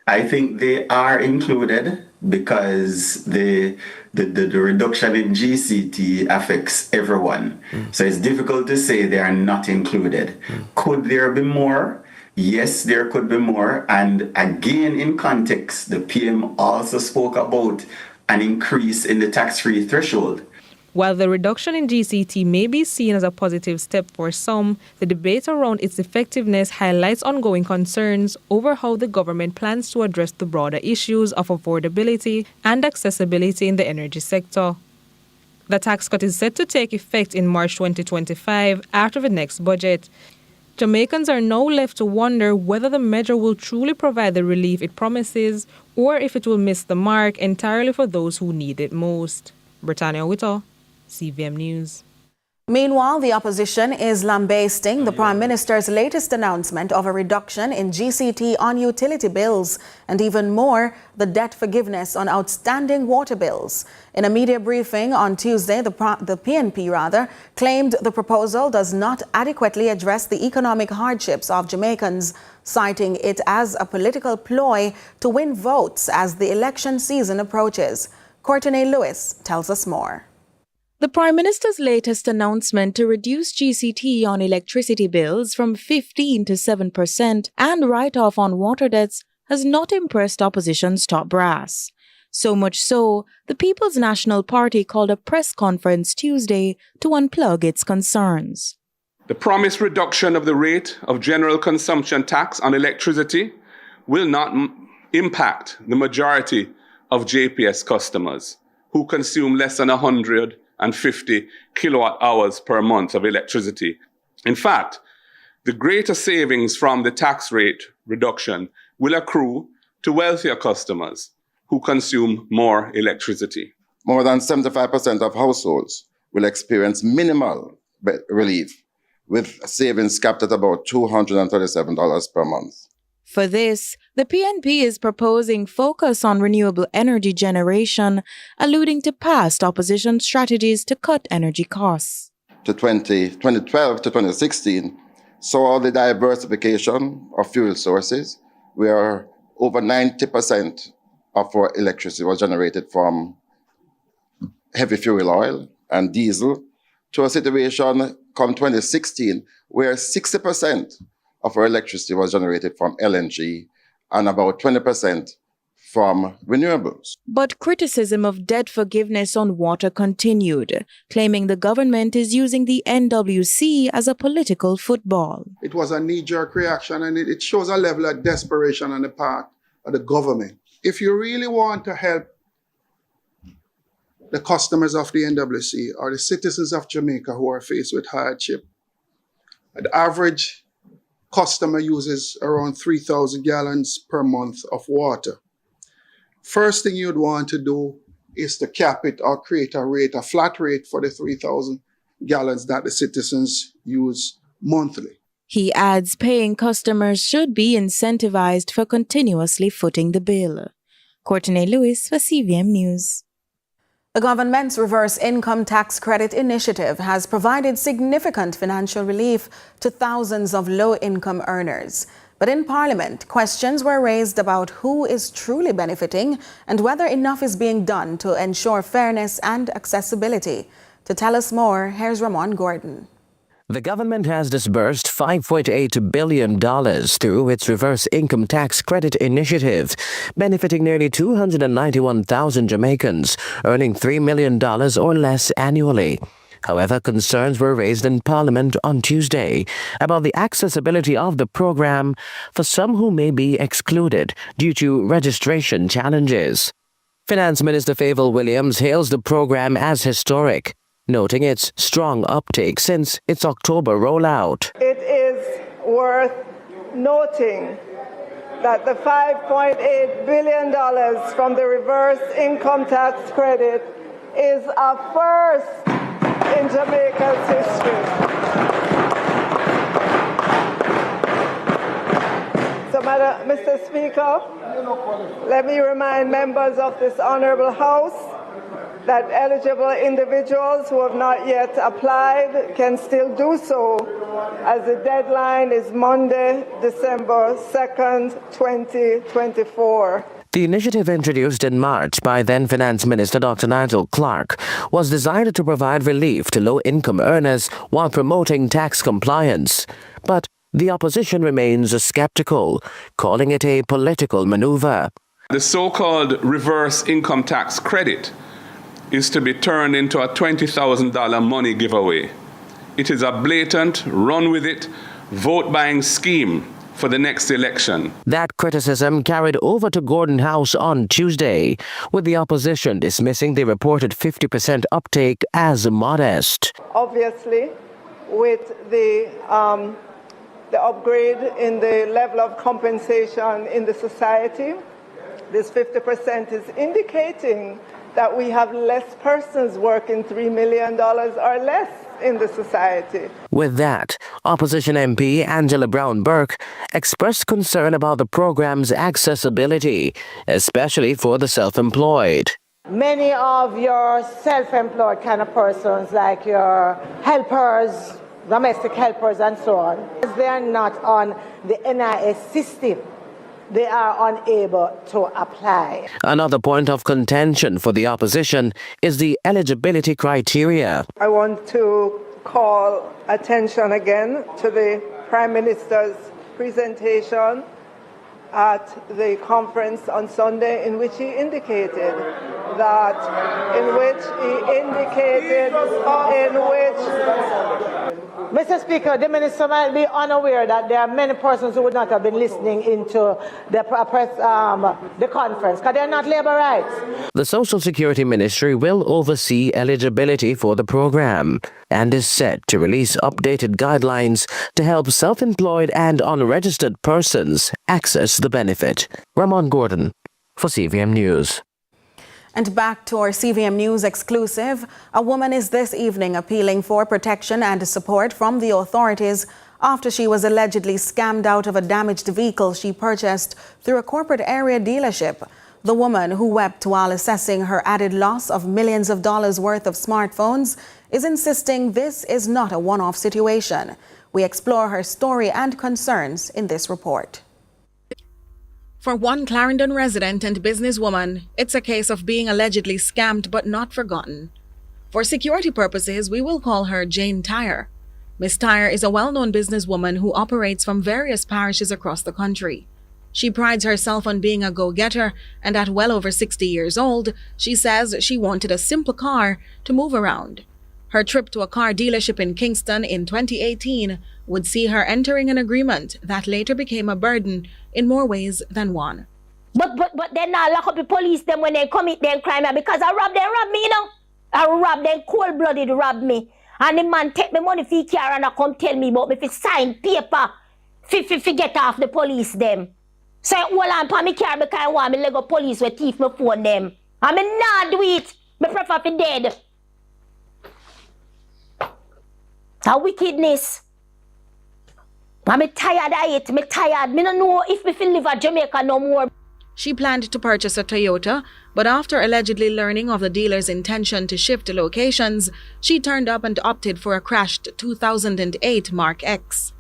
I think they are included because the reduction in GCT affects everyone. So it's difficult to say they are not included. Could there be more? Yes, there could be more. And again, in context, the PM also spoke about an increase in the tax-free threshold. While the reduction in GCT may be seen as a positive step for some, the debate around its effectiveness highlights ongoing concerns over how the government plans to address the broader issues of affordability and accessibility in the energy sector. The tax cut is set to take effect in March 2025 after the next budget. Jamaicans are now left to wonder whether the measure will truly provide the relief it promises or if it will miss the mark entirely for those who need it most. Britannia Whittle, CVM News. Meanwhile, the opposition is lambasting the Prime Minister's latest announcement of a reduction in GCT on utility bills and even more, the debt forgiveness on outstanding water bills. In a media briefing on Tuesday, the PNP claimed the proposal does not adequately address the economic hardships of Jamaicans, citing it as a political ploy to win votes as the election season approaches. Courtney Lewis tells us more. The Prime Minister's latest announcement to reduce GCT on electricity bills from 15% to 7% and write-off on water debts has not impressed opposition's top brass. So much so, the People's National Party called a press conference Tuesday to unplug its concerns. The promised reduction of the rate of general consumption tax on electricity will not impact the majority of JPS customers who consume less than 150 kilowatt hours per month of electricity. In fact, the greater savings from the tax rate reduction will accrue to wealthier customers who consume more electricity. More than 75% of households will experience minimal relief, with savings capped at about $237 per month. For this, the PNP is proposing focus on renewable energy generation, alluding to past opposition strategies to cut energy costs. 2012 to 2016 saw the diversification of fuel sources, where over 90% of our electricity was generated from heavy fuel oil and diesel, to a situation come 2016 where 60% of our electricity was generated from LNG and about 20% from renewables. But criticism of debt forgiveness on water continued, claiming the government is using the NWC as a political football. It was a knee-jerk reaction, and it shows a level of desperation on the part of the government. If you really want to help the customers of the NWC or the citizens of Jamaica who are faced with hardship, the average customer uses around 3,000 gallons per month of water. First thing you'd want to do is to cap it or create a flat rate for the 3,000 gallons that the citizens use monthly. He adds paying customers should be incentivized for continuously footing the bill. Courtney Lewis for CVM News. The government's reverse income tax credit initiative has provided significant financial relief to thousands of low-income earners. But in Parliament, questions were raised about who is truly benefiting and whether enough is being done to ensure fairness and accessibility. To tell us more, here's Ramon Gordon. The government has disbursed $5.8 billion through its reverse income tax credit initiative, benefiting nearly 291,000 Jamaicans, earning $3 million or less annually. However, concerns were raised in Parliament on Tuesday about the accessibility of the program for some who may be excluded due to registration challenges. Finance Minister Favour Williams hails the program as historic, noting its strong uptake since its October rollout. It is worth noting that the $5.8 billion from the reverse income tax credit is a first in Jamaica's history. So, Mr. Speaker, let me remind members of this honourable House that eligible individuals who have not yet applied can still do so, as the deadline is Monday, December 2nd, 2024. The initiative, introduced in March by then Finance Minister Dr. Nigel Clark, was designed to provide relief to low-income earners while promoting tax compliance. But the opposition remains skeptical, calling it a political maneuver. The so-called reverse income tax credit is to be turned into a $20,000 money giveaway. It is a blatant, run-with-it, vote-buying scheme for the next election. That criticism carried over to Gordon House on Tuesday, with the opposition dismissing the reported 50% uptake as modest. Obviously, with the upgrade in the level of compensation in the society, this 50% is indicating that we have less persons working $3 million or less in the society. With that, opposition MP Angela Brown-Burke expressed concern about the program's accessibility, especially for the self-employed. Many of your self-employed kind of persons, like your helpers, domestic helpers and so on, they are not on the NIS system. They are unable to apply. Another point of contention for the opposition is the eligibility criteria. I want to call attention again to the Prime Minister's presentation at the conference on Sunday, in which he indicated Mr. Speaker, the Minister might be unaware that there are many persons who would not have been listening into the conference, because they are not labour rights. The Social Security Ministry will oversee eligibility for the program and is set to release updated guidelines to help self-employed and unregistered persons access the benefit. Ramon Gordon for CVM News. And back to our CVM News exclusive, a woman is this evening appealing for protection and support from the authorities after she was allegedly scammed out of a damaged vehicle she purchased through a corporate area dealership. The woman, who wept while assessing her added loss of millions of dollars worth of smartphones, is insisting this is not a one-off situation. We explore her story and concerns in this report. For one Clarendon resident and businesswoman, it's a case of being allegedly scammed but not forgotten. For security purposes, we will call her Jane Tyre. Miss Tyre is a well-known businesswoman who operates from various parishes across the country. She prides herself on being a go-getter, and at well over 60 years old, she says she wanted a simple car to move around. Her trip to a car dealership in Kingston in 2018 would see her entering an agreement that later became a burden in more ways than one. But they not lock up the police them when they commit their crime, because I rob me, you know. I rob them, cold-blooded rob me. And the man take me money for the car and I come tell me about me fi sign paper fi get off the police them. So hold on for me car because I want me Lego police with thief my phone them. I mean not do it. Me prefer fi dead. A wickedness. I'm tired of it. Me tired. Me don't know if me feel live at Jamaica no more. She planned to purchase a Toyota, but after allegedly learning of the dealer's intention to shift locations, she turned up and opted for a crashed 2008 Mark X.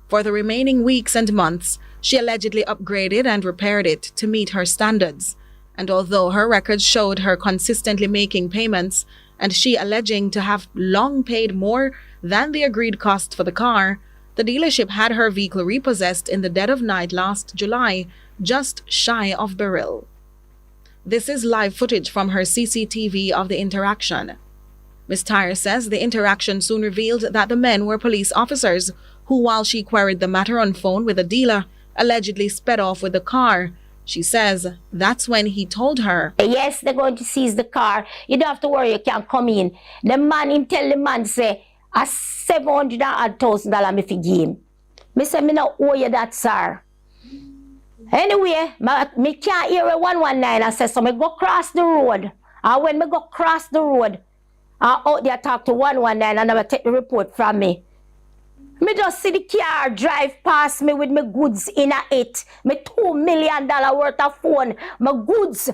For the remaining weeks and months, she allegedly upgraded and repaired it to meet her standards. And although her records showed her consistently making payments, and she alleging to have long paid more than the agreed cost for the car, the dealership had her vehicle repossessed in the dead of night last July, just shy of Beryl. This is live footage from her CCTV of the interaction. Ms. Tyre says the interaction soon revealed that the men were police officers who, while she queried the matter on phone with a dealer, allegedly sped off with the car. She says that's when he told her, yes, they're going to seize the car. You don't have to worry, you can come in. The man, him tell the man, say, a $700,000 me fi give him. Me say, me no owe you that, sir. Anyway, me can't hear a 119. I said, so me go cross the road. And when me go cross the road, I out there talk to 119 and I take the report from me. Me just see the car drive past me with my goods in it. Me $2 million worth of phone. My goods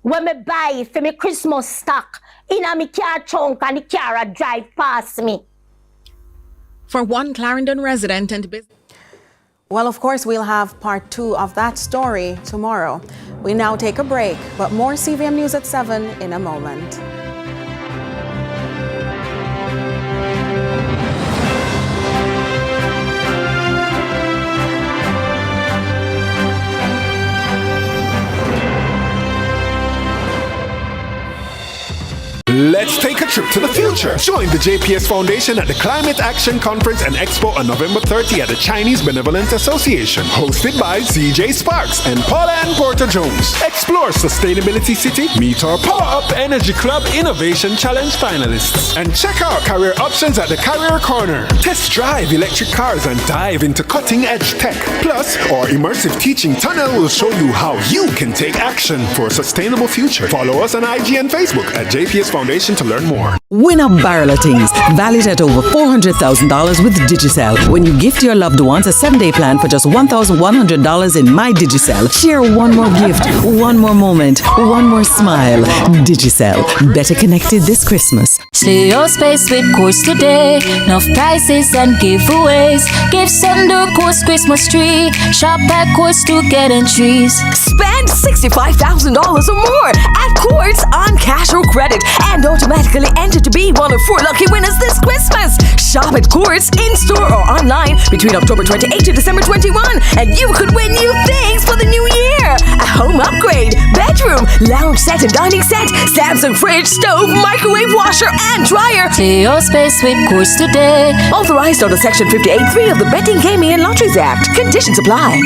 when me buy for me Christmas stock in a me car trunk and the car drive past me. For one Clarendon resident and business. Well, of course, we'll have part 2 of that story tomorrow. We now take a break, but more CVM News at 7 in a moment. Let's take a trip to the future. Join the JPS Foundation at the Climate Action Conference and Expo on November 30 at the Chinese Benevolent Association. Hosted by CJ Sparks and Paula Ann Porter-Jones. Explore Sustainability City, meet our Power Up Energy Club Innovation Challenge finalists, and check out career options at the Career Corner. Test drive electric cars and dive into cutting-edge tech. Plus, our immersive teaching tunnel will show you how you can take action for a sustainable future. Follow us on IG and Facebook at JPS Foundation to learn more. Win a barrel of things, valued at over $400,000 with Digicel. When you gift your loved ones a 7-day plan for just $1,100 in My Digicel, share one more gift, one more moment, one more smile. Digicel, better connected this Christmas. Slay your space with Course today. Enough prices and giveaways. Gifts under Course Christmas tree. Shop at Course to get entries. Spend $65,000 or more at Course on cash or credit and automatically enter to be one of 4 lucky winners this Christmas. Shop at Course in-store or online between October 28 to December 21 and you could win new things for the new year. A home upgrade, bedroom, lounge set and dining set, Samsung fridge, stove, microwave, washer and dryer. Play your space with Course today. Authorized under Section 58.3 of the Betting, Gaming and Lotteries Act. Conditions apply.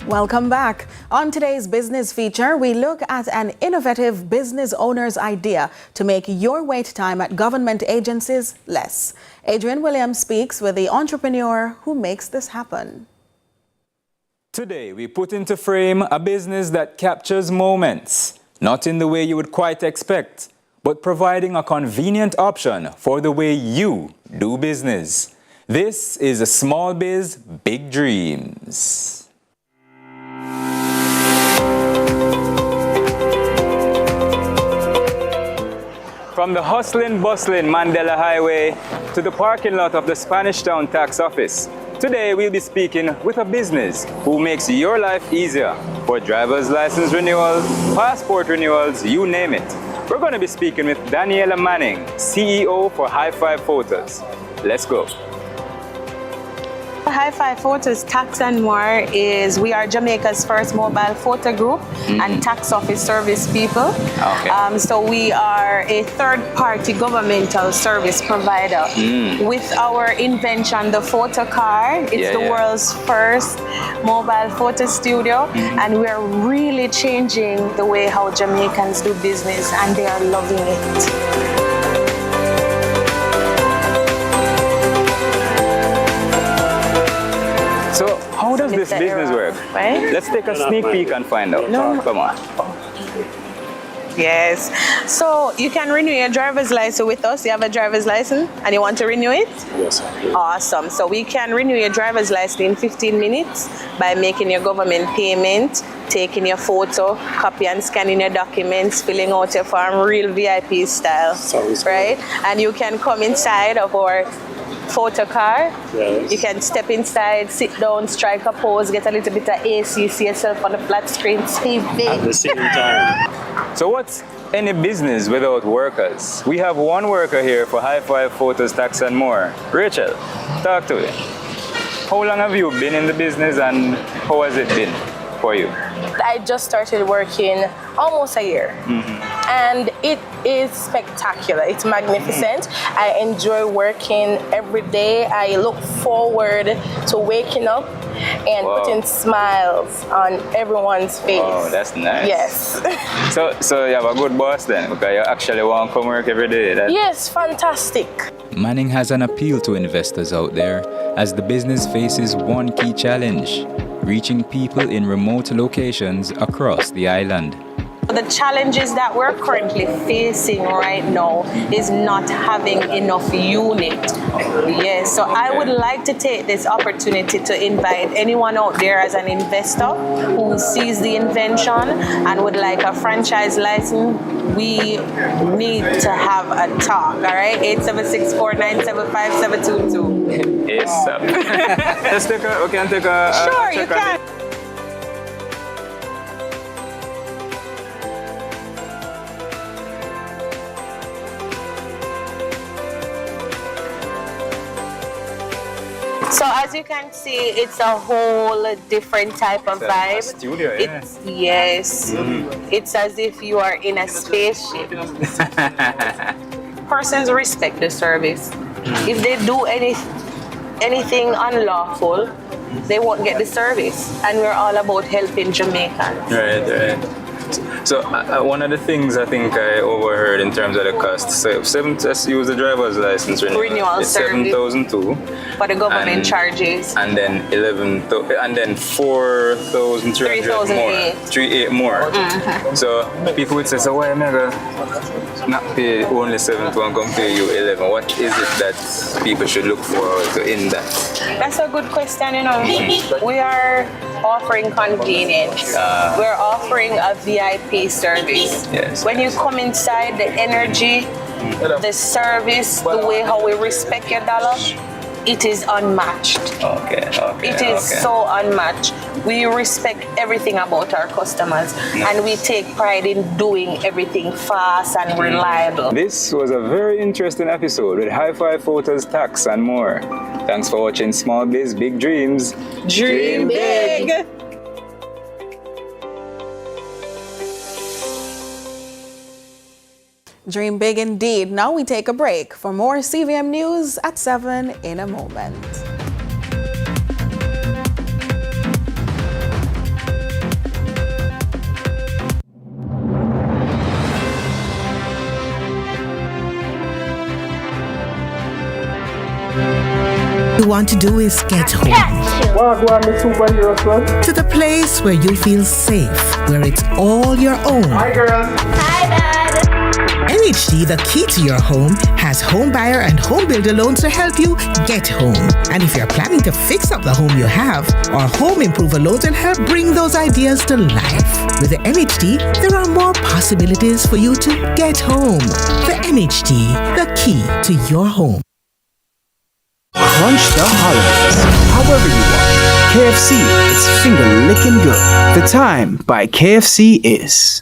Welcome back. On today's business feature, we look at an innovative business owner's idea to make your wait time at government agencies less. Adrian Williams speaks with the entrepreneur who makes this happen. Today, we put into frame a business that captures moments, not in the way you would quite expect, but providing a convenient option for the way you do business. This is a Small Biz, Big Dreams. From the hustling, bustling Mandela Highway to the parking lot of the Spanish Town Tax Office, today we'll be speaking with a business who makes your life easier for driver's license renewals, passport renewals, you name it. We're going to be speaking with Daniela Manning, CEO for High Five Photos. Let's go. High Five Photos Tax and More is, we are Jamaica's first mobile photo group and tax office service people. Okay. So we are a third-party governmental service provider. With our invention, the photo car, it's the world's first mobile photo studio, and we're really changing the way how Jamaicans do business, and they are loving it. So how does this business work? Right? Let's take a sneak peek and find out. Come on. Yes. So you can renew your driver's license with us. You have a driver's license and you want to renew it? Yes, I do. Awesome. So we can renew your driver's license in 15 minutes by making your government payment, taking your photo, copy and scanning your documents, filling out your form, real VIP style. Sounds right? And you can come inside of our photo car. Yes. You can step inside, sit down, strike a pose, get a little bit of AC, see yourself on the flat screen TV. At the same time. So what's any business without workers? We have one worker here for High Five Photos, Tax and More. Rachel, talk to me. How long have you been in the business and how has it been for you? I just started working almost a year. And it is spectacular. It's magnificent. I enjoy working every day. I look forward to waking up and putting smiles on everyone's face. Oh, that's nice. Yes. So you have a good boss then, because you actually want to come work every day. Yes, fantastic. Manning has an appeal to investors out there as the business faces one key challenge: reaching people in remote locations across the island. The challenges that we're currently facing right now is not having enough unit. Yes, so I would like to take this opportunity to invite anyone out there as an investor who sees the invention and would like a franchise license. We need to have a talk, all right? 876-497-5722. Yes, sir. We can take a Sure, you can. So as you can see, it's a whole different type of vibe. Studio, yeah. Yes. It's as if you are in a spaceship. Persons respect the service. If they do anything unlawful, they won't get the service. And we're all about helping Jamaicans. Right. So one of the things I think I overheard in terms of the cost, so let's use the driver's license renewal it's service. 7,200 for the government charges. And then 4,300 more. 3,800 more. So people would say, so why am I gonna not pay only 7,200 and come pay you 11? What is it that people should look for in that? That's a good question, you know. We are offering convenience. We're offering a VIP service. Yes. When you come inside, the energy, the service, the way how we respect your dollar, it is unmatched. It is so unmatched. We respect everything about our customers, and we take pride in doing everything fast and reliable. This was a very interesting episode with High Five Photos, Tax and More. Thanks for watching Small Biz, Big Dreams. Dream big! Dream big indeed. Now we take a break. For more CVM news at 7 in a moment. You want to do is get home. To the place where you feel safe, where it's all your own. Hi, girl. Hi, Dad. MHD, the key to your home, has home buyer and home builder loans to help you get home. And if you're planning to fix up the home you have, our home improver loans will help bring those ideas to life. With the MHD, there are more possibilities for you to get home. The MHD, the key to your home. Crunch the holidays, however you want. KFC, it's finger licking good. The time by KFC is...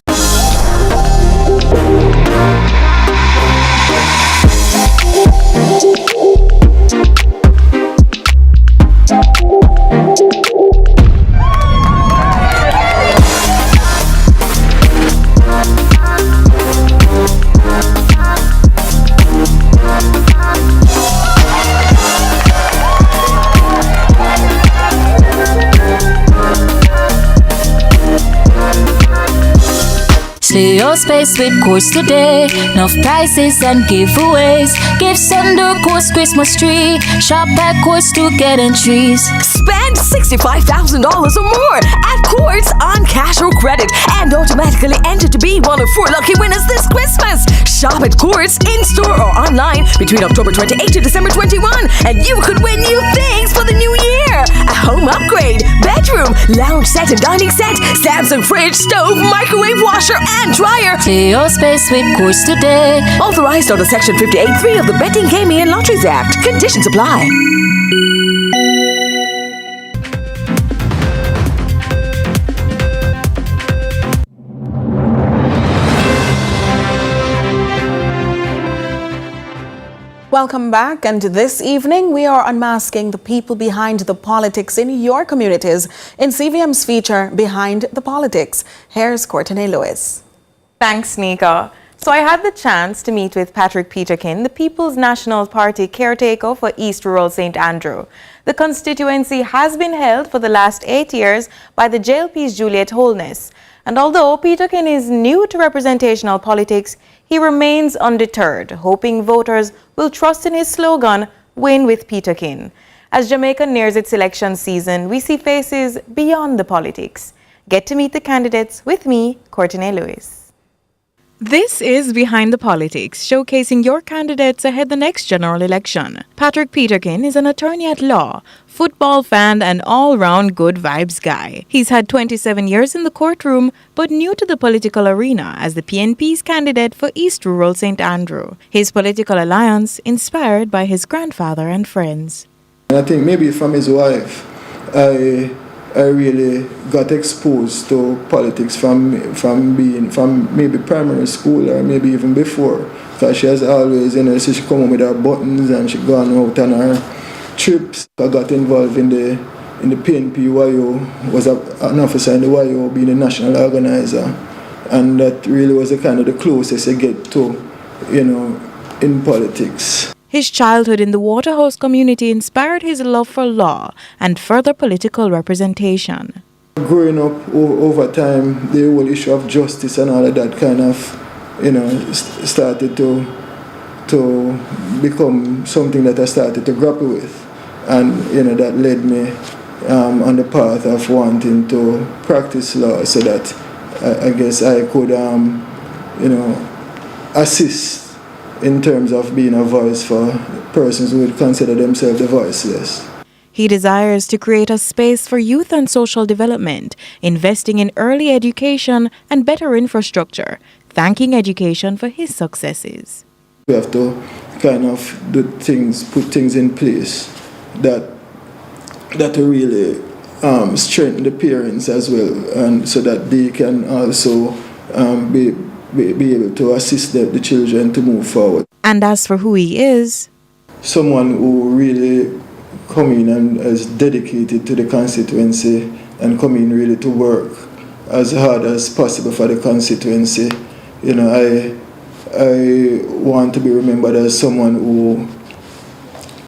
Slay your your space with Course today. Enough prizes and giveaways. Give Sunday Course Christmas tree. Shop at Course to get entries. Spend $65,000 or more at Courts on cash or credit and automatically enter to be one of 4 lucky winners this Christmas. Shop at Courts in-store or online between October 28 to December 21 and you could win new things for the new year. A home upgrade, bedroom, lounge set and dining set, Samsung fridge, stove, microwave, washer and dryer. Play your space with Course today. Authorized under Section 58.3 of the Betting, Gaming and Lotteries Act. Conditions apply. Welcome back, and this evening we are unmasking the people behind the politics in your communities in CVM's feature Behind the Politics. Here's Courtney Lewis. Thanks, Nika. So I had the chance to meet with Patrick Peterkin, the People's National Party caretaker for East Rural St. Andrew. The constituency has been held for the last 8 years by the JLP's Juliet Holness. And although Peterkin is new to representational politics, he remains undeterred, hoping voters will trust in his slogan, Win with Peterkin. As Jamaica nears its election season, we see faces beyond the politics. Get to meet the candidates with me, Courtney Lewis. This is Behind the Politics, showcasing your candidates ahead the next general election. Patrick Peterkin is an attorney at law, football fan, and all-round good vibes guy. He's had 27 years in the courtroom, but new to the political arena as the PNP's candidate for East Rural St. Andrew. His political alliance inspired by his grandfather and friends. I think maybe from his wife, I really got exposed to politics from maybe primary school or maybe even before. Because she has always, she come home with her buttons and she gone out on her trips. I got involved in the PNP YO, was an officer in the YO, being a national organizer. And that really was the kind of the closest I get to, in politics. His childhood in the Waterhouse community inspired his love for law and further political representation. Growing up over time, the whole issue of justice and all of that kind of, started to become something that I started to grapple with. And, that led me on the path of wanting to practice law so that I guess I could, assist in terms of being a voice for persons who would consider themselves the voiceless. He desires to create a space for youth and social development, investing in early education and better infrastructure, thanking education for his successes. We have to kind of put things in place that really strengthen the parents as well, and so that they can also be able to assist the children to move forward. And as for who he is, someone who really come in and is dedicated to the constituency and come in really to work as hard as possible for the constituency. I want to be remembered as someone who